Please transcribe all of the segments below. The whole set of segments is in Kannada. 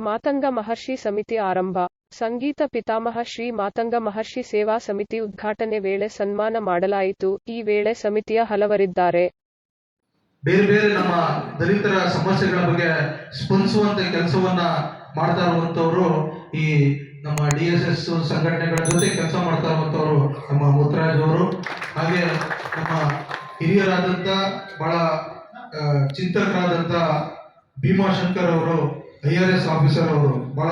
ಮಾತಂಗ ಮಹರ್ಷಿ ಸಮಿತಿ ಆರಂಭ. ಸಂಗೀತ ಪಿತಾಮಹ ಶ್ರೀ ಮಾತಂಗ ಮಹರ್ಷಿ ಸೇವಾ ಸಮಿತಿ ಉದ್ಘಾಟನೆ ವೇಳೆ ಸನ್ಮಾನ ಮಾಡಲಾಯಿತು. ಈ ವೇಳೆ ಸಮಿತಿಯ ಹಲವರಿದ್ದಾರೆ. ಬೇರೆ ಬೇರೆ ನಮ್ಮ ದಲಿತರ ಸಮಸ್ಯೆಗಳ ಬಗ್ಗೆ ಸ್ಪಂದಿಸುವಂತ ಕೆಲಸವನ್ನ ಮಾಡ್ತಾ ಇರುವಂತವರು ಈ ನಮ್ಮ DSS ಸಂಘಟನೆಗಳ ಜೊತೆ ಕೆಲಸ ಮಾಡ್ತಾ ಇರುವಂತವರು ನಮ್ಮ ಮುತ್ತರಾಜ್ ಅವರು, ಹಾಗೆ ನಮ್ಮ ಹಿರಿಯರಾದಂತ ಬಹಳ ಚಿಂತಕರಾದಂತ ಭೀಮಾಶಂಕರ್ ಅವರು, IRS ಆಫೀಸರ್ ಅವರು, ಬಹಳ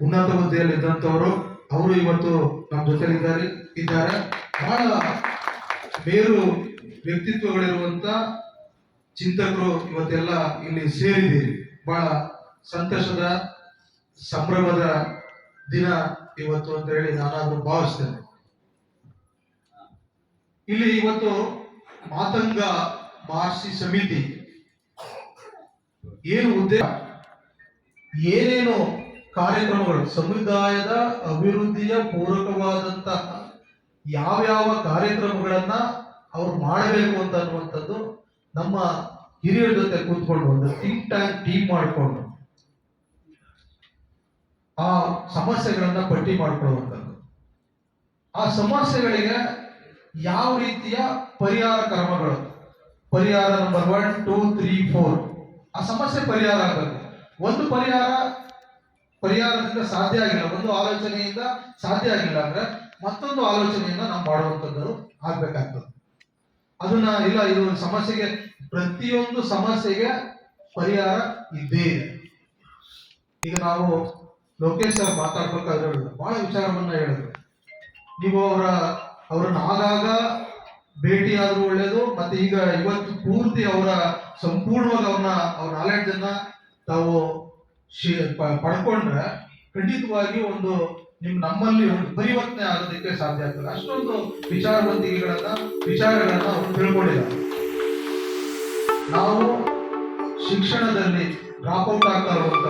ಉನ್ನತ ಹುದ್ದೆಯಲ್ಲಿ ಇದ್ದಂಥವರು, ಅವರು ಇವತ್ತು ನಮ್ಮ ಜೊತೆ ಇದ್ದಾರೆ. ಬಹಳ ಬೇರು ವ್ಯಕ್ತಿತ್ವಗಳಿರುವಂತ ಚಿಂತಕರು ಇವತ್ತೆಲ್ಲ ಇಲ್ಲಿ ಸೇರಿದ್ದೀರಿ. ಬಹಳ ಸಂತೋಷದ ಸಂಭ್ರಮದ ದಿನ ಇವತ್ತು ಅಂತ ಹೇಳಿ ನಾನಾದ್ರೂ ಭಾವಿಸ್ತೇನೆ. ಇಲ್ಲಿ ಇವತ್ತು ಮಾತಂಗ ಮಹರ್ಷಿ ಸಮಿತಿ ಏನು ಉದ್ದೇಶ, ಏನೇನು ಕಾರ್ಯಕ್ರಮಗಳು, ಸಮುದಾಯದ ಅಭಿವೃದ್ಧಿಯ ಪೂರಕವಾದಂತಹ ಯಾವ್ಯಾವ ಕಾರ್ಯಕ್ರಮಗಳನ್ನ ಅವ್ರು ಮಾಡಬೇಕು ಅಂತ ಅನ್ನುವಂಥದ್ದು ನಮ್ಮ ಹಿರಿಯರ ಜೊತೆ ಕೂತ್ಕೊಂಡು ಒಂದು ಥಿಂಕ್ ಟ್ಯಾಂಕ್ ಟೀಮ್ ಮಾಡಿಕೊಂಡು ಆ ಸಮಸ್ಯೆಗಳನ್ನ ಪಟ್ಟಿ ಮಾಡ್ಕೊಳ್ಳುವಂಥದ್ದು, ಆ ಸಮಸ್ಯೆಗಳಿಗೆ ಯಾವ ರೀತಿಯ ಪರಿಹಾರ ಕ್ರಮಗಳು, ಪರಿಹಾರ ನಂಬರ್ 1, 2, 3, 4 ಆ ಸಮಸ್ಯೆ ಪರಿಹಾರ ಆಗಬೇಕು. ಒಂದು ಪರಿಹಾರದಿಂದ ಸಾಧ್ಯ ಆಗಿಲ್ಲ, ಒಂದು ಆಲೋಚನೆಯಿಂದ ಸಾಧ್ಯ ಆಗಿಲ್ಲ ಅಂದ್ರೆ ಮತ್ತೊಂದು ಆಲೋಚನೆಯನ್ನ ನಾವು ಮಾಡುವಂಥದ್ದು ಆಗ್ಬೇಕಾಗ್ತದೆ. ಅದನ್ನ ಇಲ್ಲ, ಇದು ಸಮಸ್ಯೆಗೆ, ಪ್ರತಿಯೊಂದು ಸಮಸ್ಯೆಗೆ ಪರಿಹಾರ ಇದ್ದೇ ಇದೆ. ಈಗ ನಾವು ಲೋಕೇಶ್ ಅವರು ಮಾತಾಡ್ಬೇಕಾದ್ರೆ ಬಹಳ ವಿಚಾರವನ್ನ ಹೇಳಿದ್ರು. ನೀವು ಅವರನ್ನ ಆಗಾಗ ಭೇಟಿಯಾದ್ರೂ ಒಳ್ಳೇದು, ಮತ್ತೆ ಈಗ ಇವತ್ತು ಪೂರ್ತಿ ಸಂಪೂರ್ಣವಾಗಿ ಅವ್ರ ನಾಲೆಡ್ಜ್ ಅನ್ನ ತಾವು ಪಡ್ಕೊಂಡ್ರೆ ಖಂಡಿತವಾಗಿ ನಮ್ಮಲ್ಲಿ ಒಂದು ಪರಿವರ್ತನೆ ಆಗೋದಕ್ಕೆ ಸಾಧ್ಯ ಆಗ್ತದೆ. ಅಷ್ಟೊಂದು ವಿಚಾರಗಳನ್ನ ಅವರು ತಿಳ್ಕೊಂಡಿದ್ದಾರೆ. ನಾವು ಶಿಕ್ಷಣದಲ್ಲಿ ಡ್ರಾಪ್ ಔಟ್ ಆಗ್ತಾ ಇರುವಂತ